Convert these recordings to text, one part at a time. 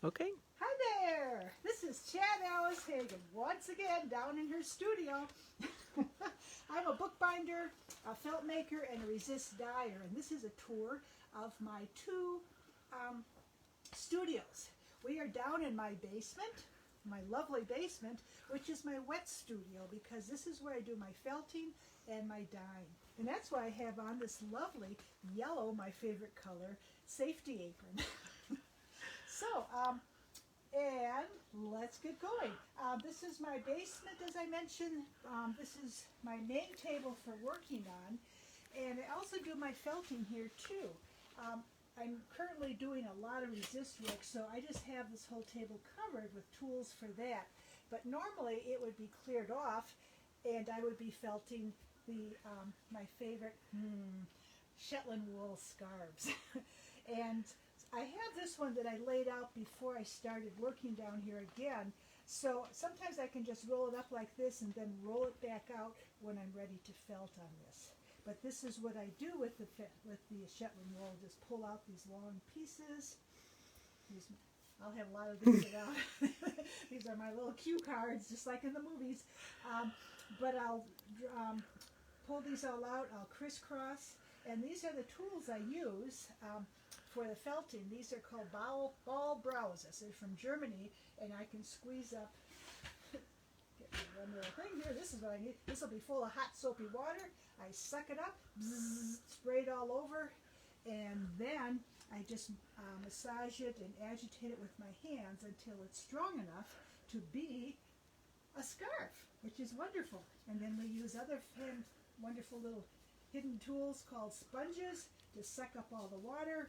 Okay. Hi there! This is Alice Hagen, once again down in her studio. I'm a bookbinder, a felt maker, and a resist dyer, and this is a tour of my two studios. We are down in my basement, my lovely basement, which is my wet studio because this is where I do my felting and my dyeing. And that's why I have on this lovely yellow, my favorite color, safety apron. So, and let's get going. This is my basement, as I mentioned. This is my main table for working on. And I also do my felting here too. I'm currently doing a lot of resist work, so I just have this whole table covered with tools for that. But normally it would be cleared off and I would be felting the my favorite Shetland wool scarves. And I have this one that I laid out before I started working down here again. So sometimes I can just roll it up like this and then roll it back out when I'm ready to felt on this. But this is what I do with the Shetland wool. Just pull out these long pieces. I'll have a lot of these around. These are my little cue cards, just like in the movies. But I'll pull these all out. I'll crisscross. And these are the tools I use for the felting. These are called ball browsers. They're from Germany, and I can squeeze up. Get one little thing here. This is what I need. This will be full of hot soapy water. I suck it up, bzz, spray it all over, and then I just massage it and agitate it with my hands until it's strong enough to be a scarf, which is wonderful. And then we use other wonderful little hidden tools called sponges to suck up all the water.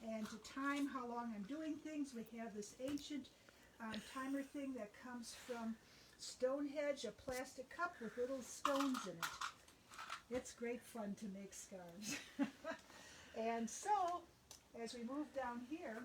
And to time how long I'm doing things, we have this ancient timer thing that comes from Stonehenge, a plastic cup with little stones in it. It's great fun to make scarves. And so, as we move down here,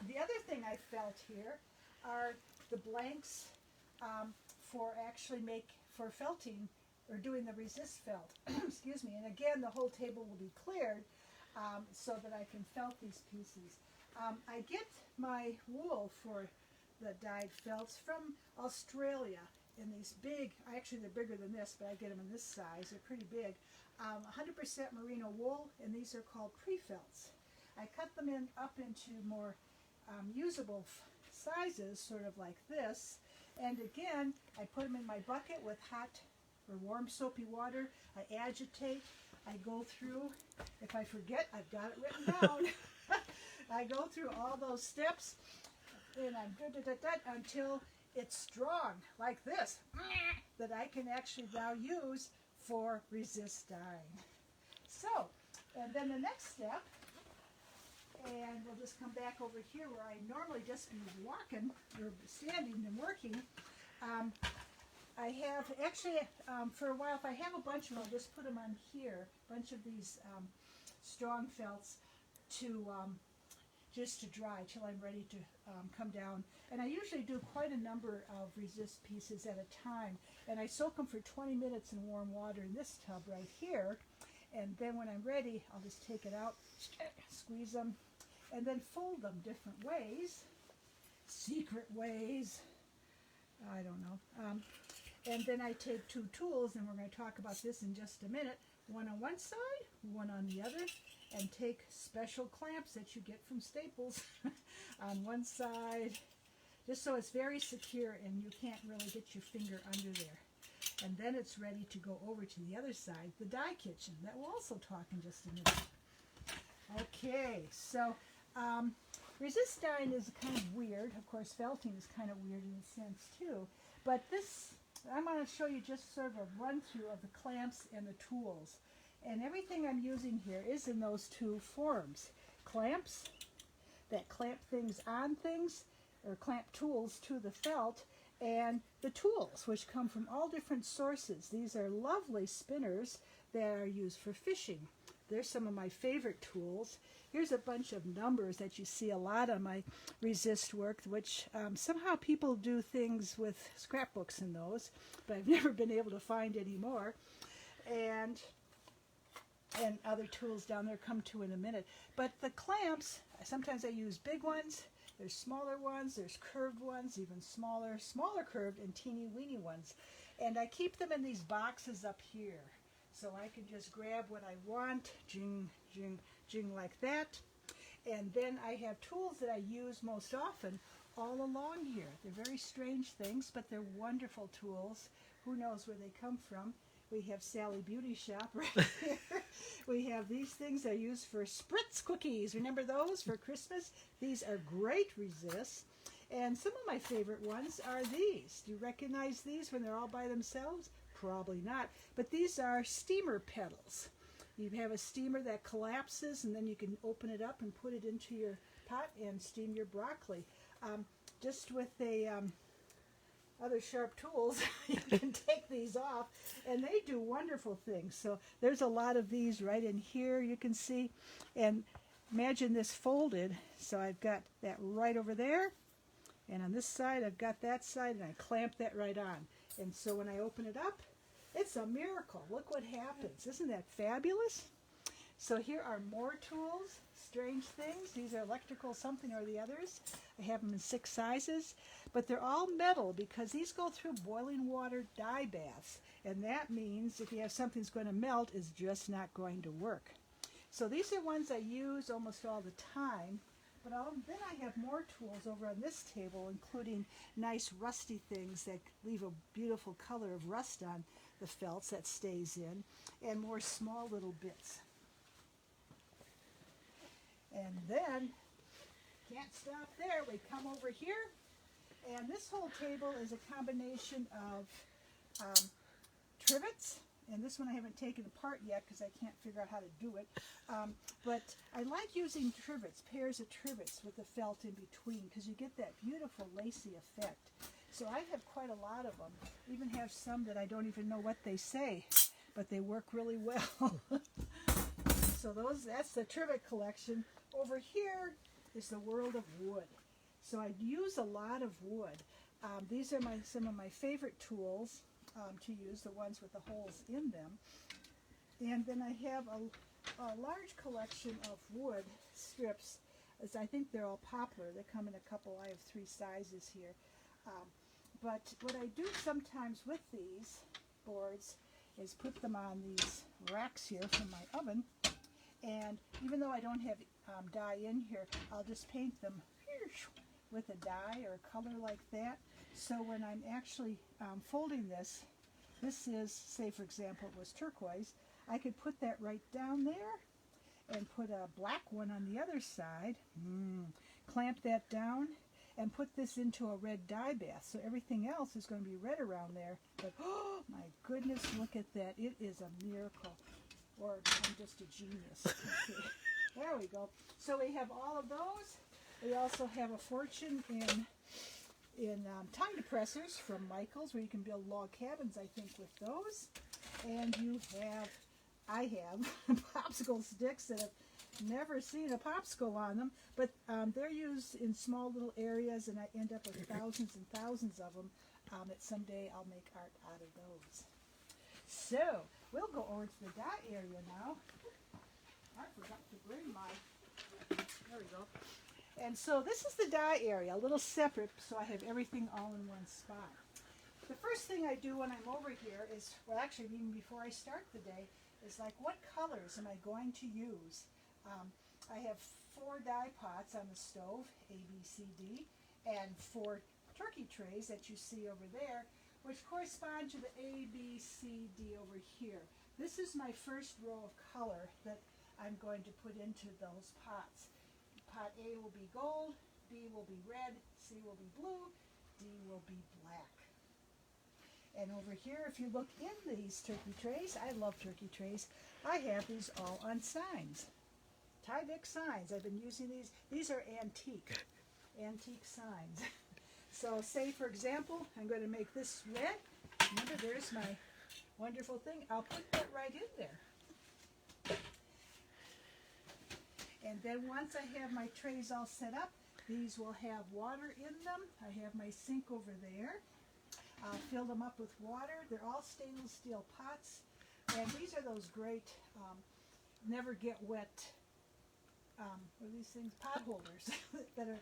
the other thing I felt here are the blanks for felting or doing the resist felt. Excuse me. And again, the whole table will be cleared so that I can felt these pieces. I get my wool for the dyed felts from Australia in these big, actually they're bigger than this, but I get them in this size. They're pretty big. 100% merino wool, and these are called pre-felts. I cut them up into more usable sizes, sort of like this. And again, I put them in my bucket with hot or warm soapy water. I agitate. I go through, if I forget, I've got it written down. I go through all those steps, and I'm until it's strong, like this, that I can actually now use for resist dyeing. So, and then the next step, and we'll just come back over here where I normally just be walking or standing and working. I have actually, for a while, if I have a bunch of them, I'll just put them on here, a bunch of these strong felts to just to dry till I'm ready to come down. And I usually do quite a number of resist pieces at a time. And I soak them for 20 minutes in warm water in this tub right here. And then when I'm ready, I'll just take it out, squeeze them, and then fold them different ways. Secret ways. I don't know. And then I take two tools, and we're going to talk about this in just a minute. One on one side, one on the other, and take special clamps that you get from Staples on one side, just so it's very secure and you can't really get your finger under there. And then it's ready to go over to the other side, the dye kitchen, that we'll also talk in just a minute. Okay, so resist dyeing is kind of weird. Of course, felting is kind of weird in a sense too. But this, I'm going to show you just sort of a run through of the clamps and the tools. And everything I'm using here is in those two forms. Clamps that clamp things on things, or clamp tools to the felt, and the tools, which come from all different sources. These are lovely spinners that are used for fishing. They're some of my favorite tools. Here's a bunch of numbers that you see a lot on my resist work, which somehow people do things with scrapbooks in those, but I've never been able to find any more. And other tools down there come to in a minute. But the clamps, sometimes I use big ones, There's smaller ones, there's curved ones, even smaller curved, and teeny weeny ones. And I keep them in these boxes up here. So I can just grab what I want, jing, jing, jing like that. And then I have tools that I use most often all along here. They're very strange things, but they're wonderful tools. Who knows where they come from? We have Sally Beauty Shop right here. We have these things I use for spritz cookies. Remember those for Christmas? These are great resists. And some of my favorite ones are these. Do you recognize these when they're all by themselves? Probably not. But these are steamer pedals. You have a steamer that collapses, and then you can open it up and put it into your pot and steam your broccoli. Just with a other sharp tools, you can take these off, and they do wonderful things. So there's a lot of these right in here you can see. And imagine this folded. So I've got that right over there, and on this side I've got that side, and I clamp that right on. And so when I open it up, it's a miracle. Look what happens. Isn't that fabulous? So here are more tools, strange things. These are electrical something or the others. I have them in 6 sizes, but they're all metal because these go through boiling water dye baths. And that means if you have something that's going to melt, it's just not going to work. So these are ones I use almost all the time. But then I have more tools over on this table, including nice rusty things that leave a beautiful color of rust on the felts that stays in, and more small little bits. And then, can't stop there, we come over here, and this whole table is a combination of trivets. And this one I haven't taken apart yet because I can't figure out how to do it. But I like using trivets, pairs of trivets with the felt in between, because you get that beautiful lacy effect. So I have quite a lot of them. Even have some that I don't even know what they say, but they work really well. So that's the trivet collection. Over here is the world of wood. So I use a lot of wood. These are some of my favorite tools to use, the ones with the holes in them. And then I have a large collection of wood strips. As I think they're all poplar. They come in a couple. I have 3 sizes here. But what I do sometimes with these boards is put them on these racks here from my oven. And even though I don't have dye in here, I'll just paint them with a dye or a color like that. So when I'm actually folding this is, say for example, it was turquoise, I could put that right down there and put a black one on the other side, clamp that down, and put this into a red dye bath. So everything else is going to be red around there. But oh my goodness, look at that. It is a miracle. Or I'm just a genius. Okay. There we go. So we have all of those. We also have a fortune in time depressors from Michael's, where you can build log cabins, I think, with those. And I have popsicle sticks that have never seen a popsicle on them, but they're used in small little areas, and I end up with thousands and thousands of them that someday I'll make art out of those. So we'll go over to the dye area now. I forgot to bring there we go. And so this is the dye area, a little separate, so I have everything all in one spot. The first thing I do when I'm over here is, well actually even before I start the day, is like, what colors am I going to use? I have 4 dye pots on the stove, A, B, C, D, and 4 turkey trays that you see over there, which correspond to the A, B, C, D over here. This is my first row of color that I'm going to put into those pots. Pot A will be gold, B will be red, C will be blue, D will be black. And over here, if you look in these turkey trays, I love turkey trays, I have these all on signs. Tyvek signs. I've been using these. These are antique signs. So say, for example, I'm going to make this red. Remember, there's my wonderful thing. I'll put that right in there. And then once I have my trays all set up, these will have water in them. I have my sink over there. I'll fill them up with water. They're all stainless steel pots. And these are those great never get wet, what are these things? Pot holders that are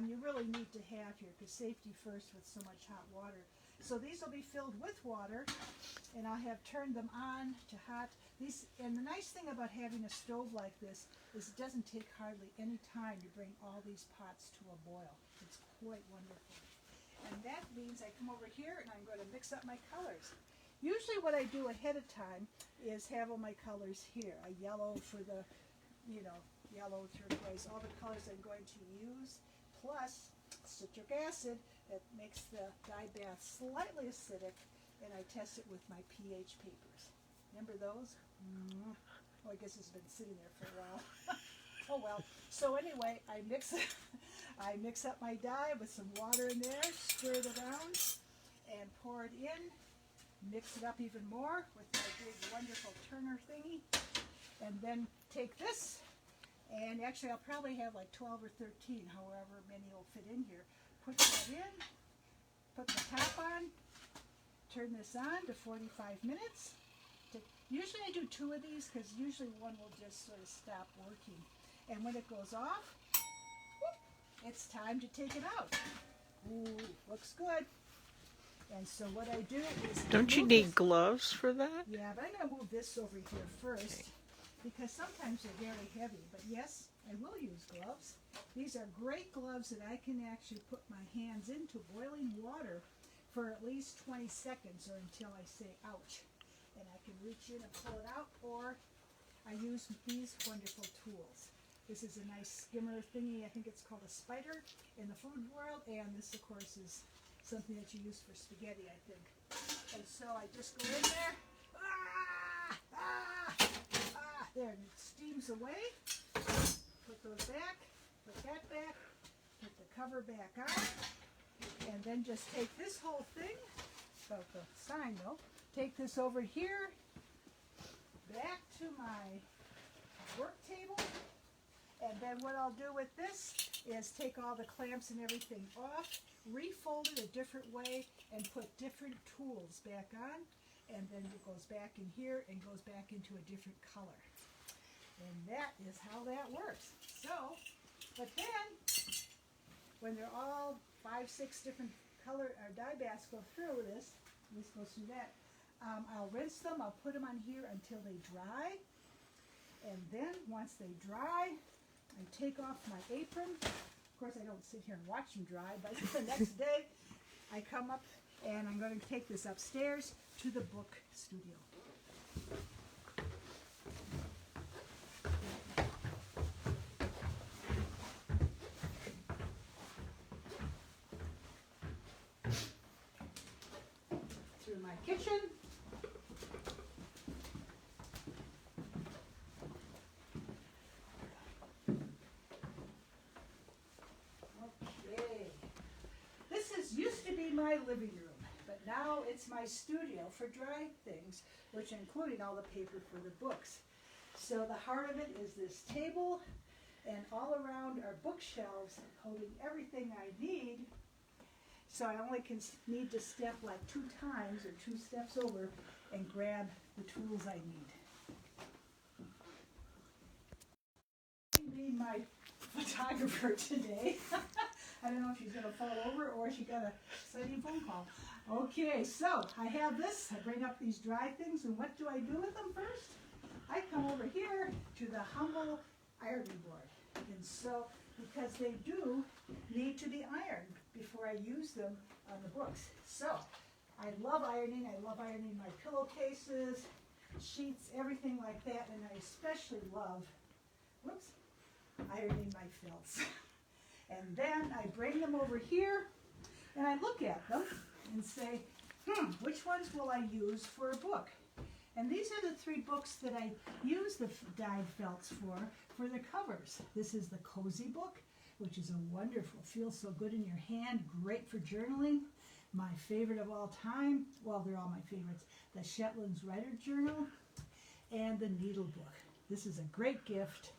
you really need to have here, because safety first with so much hot water. So these will be filled with water, and I'll have turned them on to hot. And the nice thing about having a stove like this is it doesn't take hardly any time to bring all these pots to a boil. It's quite wonderful. And that means I come over here and I'm going to mix up my colors. Usually what I do ahead of time is have all my colors here. A yellow for the, yellow, turquoise, all the colors I'm going to use, plus citric acid that makes the dye bath slightly acidic, and I test it with my pH papers. Remember those? Oh, I guess it's been sitting there for a while. Oh well. So anyway, I mix up my dye with some water in there, stir it around, and pour it in. Mix it up even more with my big wonderful turner thingy, and then take this. And actually, I'll probably have like 12 or 13, however many will fit in here. Put that in, put the top on, turn this on to 45 minutes. Usually I do 2 of these because usually one will just sort of stop working. And when it goes off, whoop, it's time to take it out. Ooh, looks good. And so what I do is... Don't you need gloves for that? Yeah, but I'm going to move this over here first because sometimes they're very heavy. But yes, I will use gloves. These are great gloves that I can actually put my hands into boiling water for at least 20 seconds or until I say ouch. And I can reach in and pull it out, or I use these wonderful tools. This is a nice skimmer thingy. I think it's called a spider in the food world, and this, of course, is something that you use for spaghetti, I think. And so I just go in there. There, and it steams away. Put those back, put that back, put the cover back on, and then just take this whole thing, about the sign though, take this over here, back to my work table, and then what I'll do with this is take all the clamps and everything off, refold it a different way, and put different tools back on, and then it goes back in here and goes back into a different color. And that is how that works. So, but then, when they're all 5, 6 different color or dye baths go through this goes through that, I'll rinse them, I'll put them on here until they dry, and then once they dry, I take off my apron. Of course, I don't sit here and watch them dry, but the next day, I come up and I'm going to take this upstairs to the book studio. Through my kitchen. Used to be my living room, but now it's my studio for drying things, which including all the paper for the books. So the heart of it is this table, and all around are bookshelves holding everything I need. So I only need to step like 2 times or 2 steps over and grab the tools I need. Being my photographer today. I don't know if she's going to fall over or she got a exciting phone call. Okay, so I have this. I bring up these dry things, and what do I do with them first? I come over here to the humble ironing board. And so, because they do need to be ironed before I use them on the books. So, I love ironing. I love ironing my pillowcases, sheets, everything like that. And I especially love, ironing my felts. And then I bring them over here, and I look at them and say, which ones will I use for a book? And these are the 3 books that I use the dyed felts for the covers. This is the Cozy book, which is a wonderful, feels so good in your hand, great for journaling. My favorite of all time, well, they're all my favorites, the Shetland's Writer Journal, and the Needle book. This is a great gift.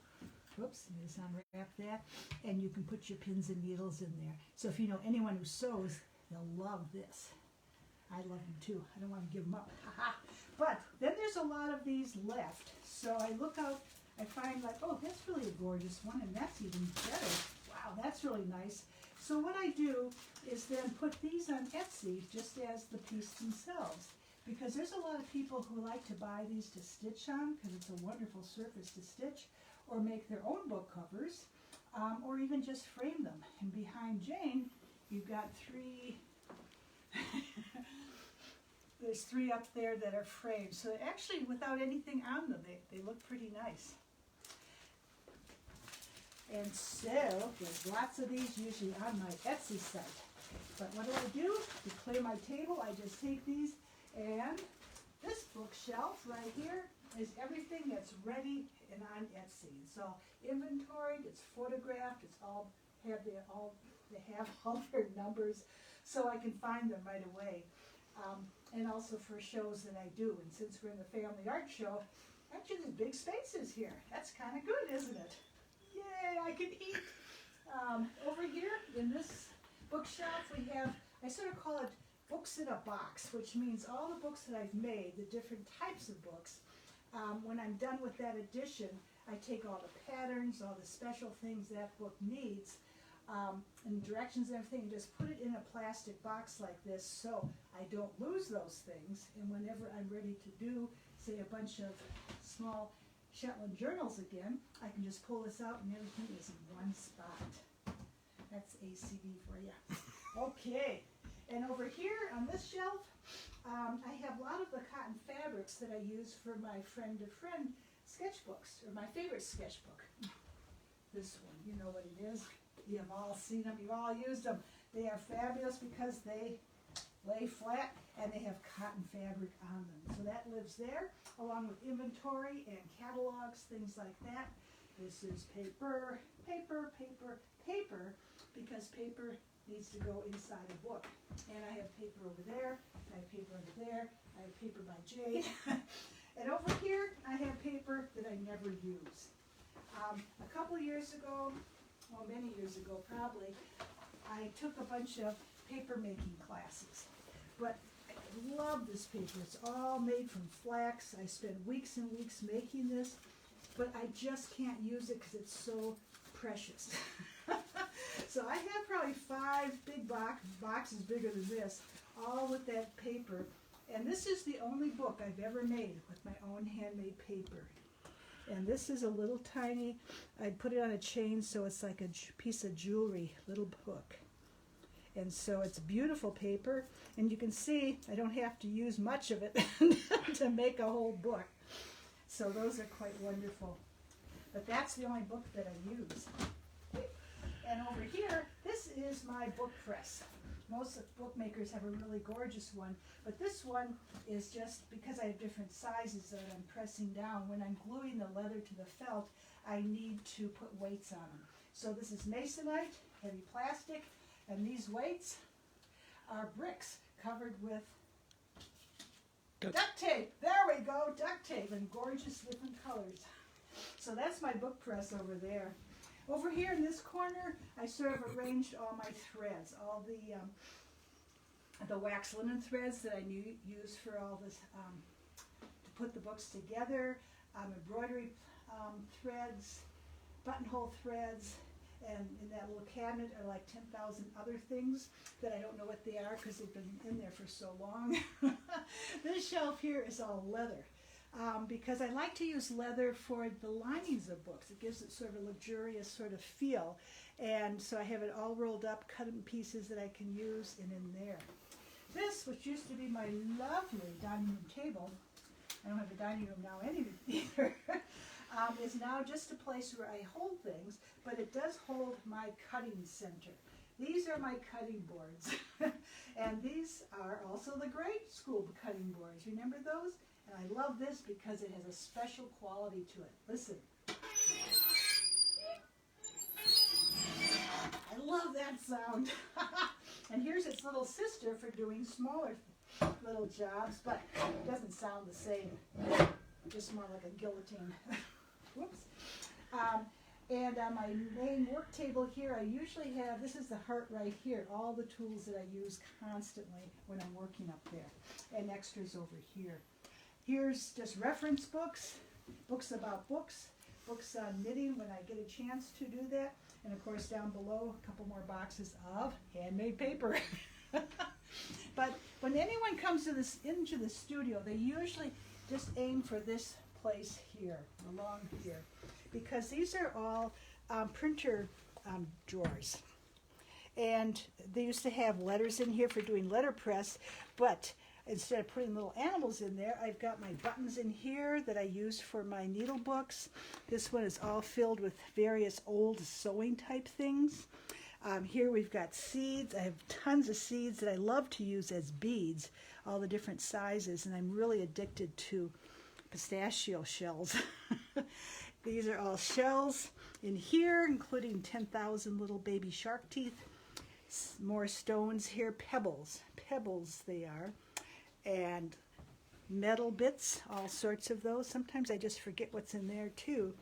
Whoops, I'm going to unwrap that. And you can put your pins and needles in there. So if you know anyone who sews, they'll love this. I love them too. I don't want to give them up. But then there's a lot of these left. So I look out, I find like, oh, that's really a gorgeous one, and that's even better. Wow, that's really nice. So what I do is then put these on Etsy just as the piece themselves, because there's a lot of people who like to buy these to stitch on because it's a wonderful surface to stitch, or make their own book covers, or even just frame them. And behind Jane, you've got three, there's three up there that are framed. So actually, without anything on them, they look pretty nice. And so, there's lots of these usually on my Etsy site. But what do? To clear my table, I just take these, and this bookshelf right here is everything that's ready and on Etsy. It's all inventoried, it's photographed, it's all they have all their numbers, so I can find them right away. And also for shows that I do. And since we're in the family art show, actually there's big spaces here. That's kind of good, isn't it? Yay, I can eat. Over here in this bookshelf we have, I sort of call it books in a box, which means all the books that I've made, the different types of books. When I'm done with that edition, I take all the patterns, all the special things that book needs, and directions and everything, and just put it in a plastic box like this so I don't lose those things. And whenever I'm ready to do, say, a bunch of small Shetland journals again, I can just pull this out and everything is in one spot. That's ACD for you. Okay, and over here on this shelf, I have a lot of the cotton fabrics that I use for my friend to friend sketchbooks, or my favorite sketchbook. This one, you know what it is. You've all seen them, you've all used them. They are fabulous because they lay flat and they have cotton fabric on them. So that lives there, along with inventory and catalogs, things like that. This is paper, paper, paper, paper, because paper needs to go inside a book. And I have paper over there, I have paper over there, I have paper by Jade. And over here, I have paper that I never use. A couple years ago, well, many years ago probably, I took a bunch of paper making classes. But I love this paper. It's all made from flax. I spent weeks and weeks making this, but I just can't use it because it's so precious. So I have probably 5 big boxes bigger than this, all with that paper. And this is the only book I've ever made with my own handmade paper. And this is a little tiny, I put it on a chain so it's like a piece of jewelry, little book. And so it's beautiful paper, and you can see I don't have to use much of it to make a whole book. So those are quite wonderful. But that's the only book that I use. And over here, this is my book press. Most bookmakers have a really gorgeous one, but this one is just because I have different sizes that I'm pressing down. When I'm gluing the leather to the felt, I need to put weights on them. So this is masonite, heavy plastic, and these weights are bricks covered with duct tape. There we go, duct tape in gorgeous different colors. So that's my book press over there. Over here in this corner, I sort of arranged all my threads, all the wax linen threads that I use for all this, to put the books together, embroidery threads, buttonhole threads, and in that little cabinet are like 10,000 other things that I don't know what they are because they've been in there for so long. This shelf here is all leather. Because I like to use leather for the linings of books. It gives it sort of a luxurious sort of feel. And so I have it all rolled up, cut in pieces that I can use, and in there. This, which used to be my lovely dining room table, I don't have a dining room now either, is now just a place where I hold things, but it does hold my cutting center. These are my cutting boards. And these are also the grade school cutting boards. Remember those? And I love this because it has a special quality to it. Listen. I love that sound. And here's its little sister for doing smaller little jobs, but it doesn't sound the same. Just more like a guillotine. Whoops. And on my main work table here, I usually have, this is the heart right here, all the tools that I use constantly when I'm working up there, and extras over here. Here's just reference books, books about books, books on knitting when I get a chance to do that. And of course down below, a couple more boxes of handmade paper. But when anyone comes to into the studio, they usually just aim for this place here, along here, because these are all printer drawers. And they used to have letters in here for doing letterpress, but instead of putting little animals in there, I've got my buttons in here that I use for my needle books. This one is all filled with various old sewing type things. Here we've got seeds. I have tons of seeds that I love to use as beads, all the different sizes, and I'm really addicted to pistachio shells. These are all shells in here, including 10,000 little baby shark teeth. More stones here, pebbles they are, and metal bits, all sorts of those. Sometimes I just forget what's in there too.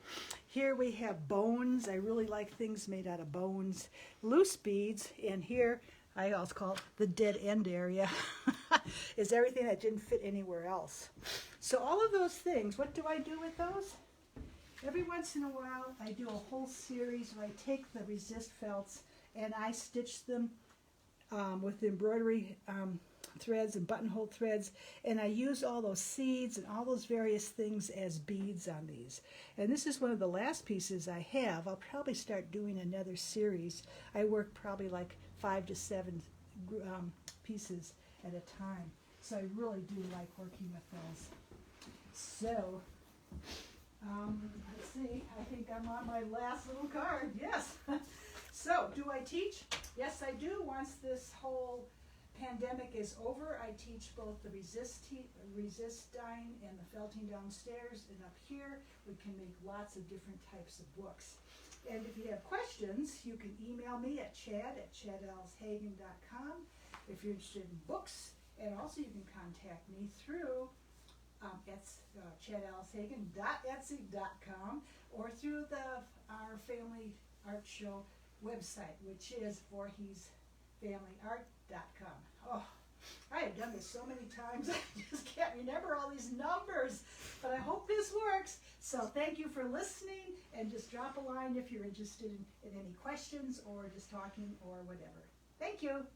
Here we have bones. I really like things made out of bones. Loose beads, and here I also call it the dead end area, is everything that didn't fit anywhere else. So all of those things, what do I do with those? Every once in a while I do a whole series where I take the resist felts and I stitch them with embroidery threads and buttonhole threads, and I use all those seeds and all those various things as beads on these. And this is one of the last pieces I have. I'll probably start doing another series. I work probably like 5 to 7 pieces at a time, so I really do like working with those. So let's see, I think I'm on my last little card. Yes. So do I teach? Yes, I do. Once this whole pandemic is over, I teach both the resist dyeing and the felting downstairs, and up here we can make lots of different types of books. And if you have questions, you can email me at chad@chadallicehagen.com if you're interested in books, and also you can contact me through chadallicehagen.etsy.com or through our Family Art Show website, which is VorhesFamilyArt.com. Oh, I have done this so many times, I just can't remember all these numbers, but I hope this works. So thank you for listening, and just drop a line if you're interested in any questions or just talking or whatever. Thank you.